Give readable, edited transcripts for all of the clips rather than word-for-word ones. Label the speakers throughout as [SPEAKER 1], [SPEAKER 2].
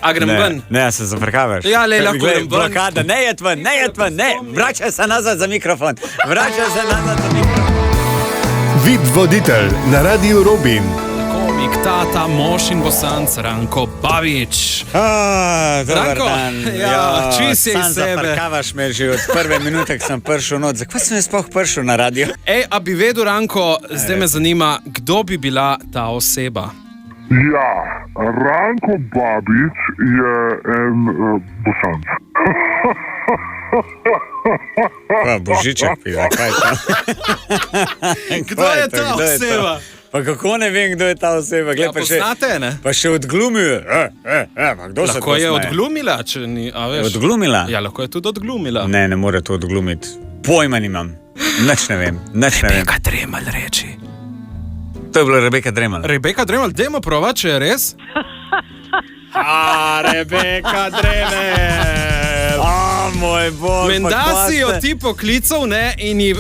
[SPEAKER 1] A grem ven?
[SPEAKER 2] Ne, se zafrkavaš.
[SPEAKER 1] Ja, le, lahko grem ven.
[SPEAKER 2] Blokada, ne jed ven, ne. Vračaj se nazad za mikrofon.
[SPEAKER 3] Vid voditelj na Radiu Robin.
[SPEAKER 1] Komik, tata, mož in bosanc Ranko Babič.
[SPEAKER 2] Dobar
[SPEAKER 1] Ranko,
[SPEAKER 2] dan.
[SPEAKER 1] ja, čist je iz sebe.
[SPEAKER 2] Zafrkavaš me že od prve minute, ko sem prišel not. Zakaj sem jaz sploh prišel na radio?
[SPEAKER 1] A bi vedel, Ranko, zdaj me zanima, kdo bi bila ta oseba?
[SPEAKER 4] Ja, Ranko Babič je en bosanc.
[SPEAKER 2] Božiček pide, kaj je to?
[SPEAKER 1] Kdo je ta oseba?
[SPEAKER 2] Pa kako ne vem, kdo je ta oseba?
[SPEAKER 1] Ja, poznate, ne?
[SPEAKER 2] Pa še odglumil. Kdo se
[SPEAKER 1] lahko je odglumila, če ni, a veš?
[SPEAKER 2] Odglumila?
[SPEAKER 1] Ja, lahko je tudi odglumila.
[SPEAKER 2] Ne more to odglumiti. Pojma nimam. Nič ne vem.
[SPEAKER 1] Rebeka Dremelj reči.
[SPEAKER 2] To je bila Rebeka Dremelj.
[SPEAKER 1] Rebeka Dremelj, dajmo provat, če je res. Rebeka Dremelj.
[SPEAKER 2] Moj bog.
[SPEAKER 1] Menda si jo ti poklical, ne, in ji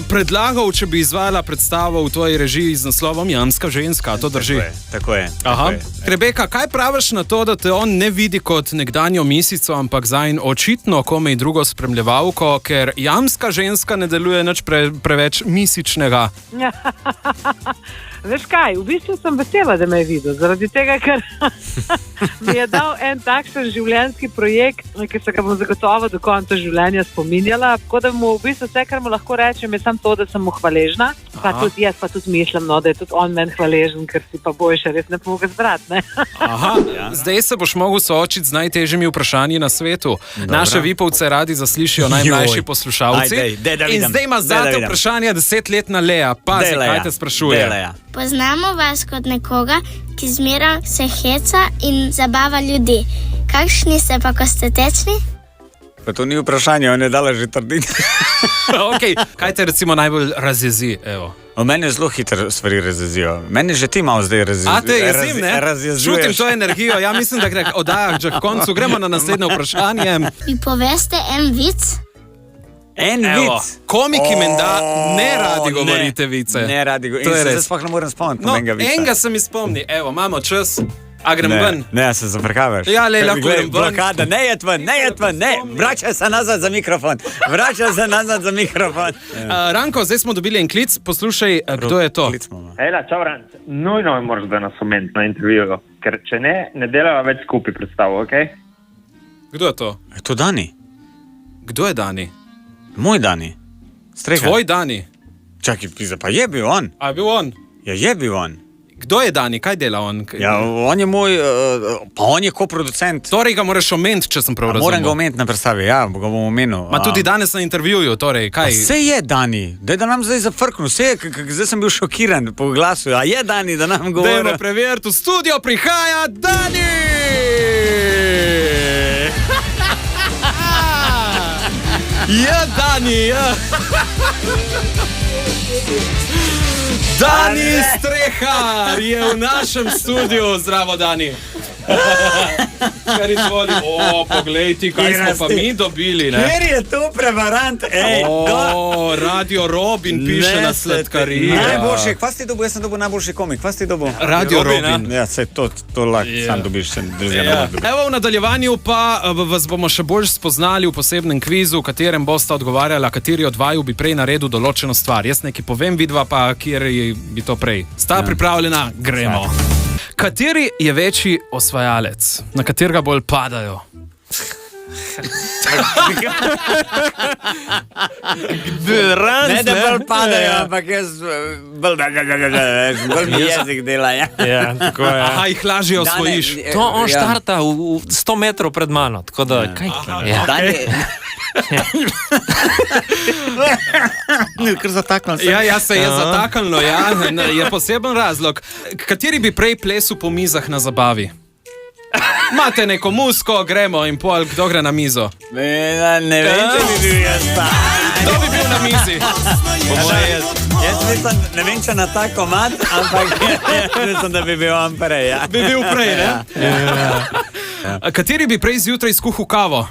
[SPEAKER 1] predlagal, če bi izvajala predstavo v tvoji režiji z naslovom Jamska ženska, to drži?
[SPEAKER 2] Tako je.
[SPEAKER 1] Aha. Rebeka, kaj praviš na to, da te on ne vidi kot nekdanjo misico, ampak zanj očitno komaj drugo spremljevalko, ker Jamska ženska ne deluje nič preveč misičnega?
[SPEAKER 5] Veš kaj, v bistvu sem vesela, da me je videl, zaradi tega, ker mi je dal en takšen življenjski projekt, ki se ga bom zagotovo do konca življenja spominjala, tako da mu v bistvu vse, kar mu lahko rečem, je samo to, da sem mu hvaležna, pa tudi jaz pa tudi mislim, no, da je tudi on meni hvaležen, ker si pa boljše res ne pomoga zbrati, ne?
[SPEAKER 1] Aha, zdaj se boš mogel soočiti z najtežjimi vprašanji na svetu. Naše vipovce radi zaslišijo najmlajši poslušalci. In zdaj ima zate vprašanje 10-letna Lea. Pazi, kaj te sprašuje.
[SPEAKER 6] Poznamo vas kot nekoga, ki zmeraj se heca in zabava ljudi. Kakšni ste pa, ko ste tečni?
[SPEAKER 2] Pa to ni vprašanje, on je dala že trditi.
[SPEAKER 1] Okay. Kaj te recimo najbolj razjezi?
[SPEAKER 2] Mene zelo hitro stvari razjezijo. Mene že ti malo zdaj razjezijo.
[SPEAKER 1] A te jezim, ne? Čutim to energijo. Ja mislim, da gre oddaja že k koncu. Gremo na naslednje vprašanje.
[SPEAKER 6] Mi poveste en vic?
[SPEAKER 2] En vic?
[SPEAKER 1] Komiki menda ne radi govorite vice.
[SPEAKER 2] Ne radi govorite. In se zdaj sploh ne morem spomniti enega vica.
[SPEAKER 1] Enega se mi spomni. Evo, imamo čas. A grem ven?
[SPEAKER 2] Ne, se zafrkavaš.
[SPEAKER 1] Ja, le, lahko grem ven.
[SPEAKER 2] Blokada, ne jed ven. Vračaj se nazad za mikrofon.
[SPEAKER 1] Ranko, zdaj smo dobili en klic. Poslušaj, kdo je to?
[SPEAKER 7] Ela, čau, Ranc. Nujno me moraš da nas omeniti na intervjuju, ker če ne delava več skupaj predstavo, okej?
[SPEAKER 1] Kdo je to?
[SPEAKER 2] Je to Dani?
[SPEAKER 1] Kdo je Dani?
[SPEAKER 2] Moj Dani. Strega.
[SPEAKER 1] Tvoj Dani?
[SPEAKER 2] Čakaj, pizda, pa je bil on.
[SPEAKER 1] A je bil on?
[SPEAKER 2] Ja, je bil on.
[SPEAKER 1] Kdo je Dani? Kaj dela on?
[SPEAKER 2] Ja, on je moj, pa on je koproducent.
[SPEAKER 1] Torej ga moraš omeniti, če sem prav razumel.
[SPEAKER 2] Moram ga omeniti na predstavi, ja, ga bom omenil.
[SPEAKER 1] Ma tudi danes na intervjuju, torej, kaj?
[SPEAKER 2] Vse je Dani, da nam zdaj zafrknu, zdaj sem bil šokiran po glasu, a je Dani, da nam govori.
[SPEAKER 1] Dajmo preveriti, v studio prihaja Dani! Je Dani, ja! Dani Strehar je v našem studiu. Zdravo, Dani. Kar izvoli. Poglej ti, kaj smo pa mi dobili, ne?
[SPEAKER 2] Kjer je tu prevarant?
[SPEAKER 1] Radio Robin piše na sladkariji.
[SPEAKER 2] Najboljši, kva si dobil? Jaz sem dobil najboljši komik. Kva si dobil?
[SPEAKER 1] Radio Robin.
[SPEAKER 2] Ja, sej to lahko sam dobiš.
[SPEAKER 1] Evo, v nadaljevanju pa vas bomo še bolj spoznali v posebnem kvizu, v katerem boste odgovarjala, kateri od vaju bi prej naredil določeno stvar. Jaz nekaj povem, vidva pa, kjer bi to prej. Sta pripravljena? Gremo. Kateri je večji osvajalec? Na katerega bolj padajo?
[SPEAKER 2] Ne, da bolj padajo, ampak jaz bolj mi jezik dela. Ja,
[SPEAKER 1] tako je. Aha, jih lažje osvojiš.
[SPEAKER 8] To on štarta 100 metrov pred mano, tako da kaj?
[SPEAKER 2] Ker zataknil sem.
[SPEAKER 1] Ja, se je zataknilo, ja. Je poseben razlog. Kateri bi prej plesal po mizah na zabavi? Imate neko musko, gremo in pol, kdo gre na mizo?
[SPEAKER 2] Ne vem, če bi bil jaz ta.
[SPEAKER 1] Kdo bi bil na mizi?
[SPEAKER 2] Jaz mislim, ne vem, če na ta komad, ampak mislim, da bi bil on prej.
[SPEAKER 1] Bi bil prej, ne? Kateri bi prej zjutraj skuhal kavo?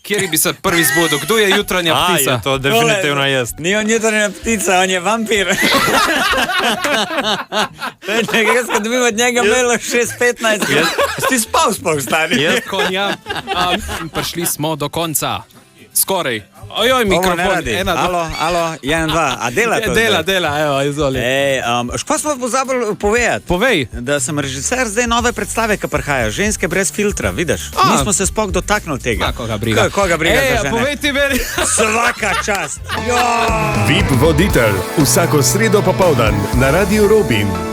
[SPEAKER 1] Kjer bi se prvi zbudil? Kdo je jutranja ptica?
[SPEAKER 8] Je to definitivno jaz.
[SPEAKER 2] Ni on jutranja ptica, on je vampir. Nekaj, ko dobim od njega mailo 6:15. Si spal sploh, stari?
[SPEAKER 1] Konja. Prišli smo do konca. Skoraj. Ojoj, mikrofon.
[SPEAKER 2] Alo, 1, 2. A dela to?
[SPEAKER 1] Dela, evo, izvoli.
[SPEAKER 2] Ško smo pozabili povedati?
[SPEAKER 1] Povej.
[SPEAKER 2] Da sem režiser zdaj nove predstave, ki prihaja. Ženske brez filtra, vidiš? Nismo se sploh dotaknili tega.
[SPEAKER 1] Koga briga.
[SPEAKER 2] Koga briga za žene?
[SPEAKER 1] Povej ti, veri.
[SPEAKER 2] Svaka čast.
[SPEAKER 3] VIP voditelj vsako sredo popoldan na Radiu Robin.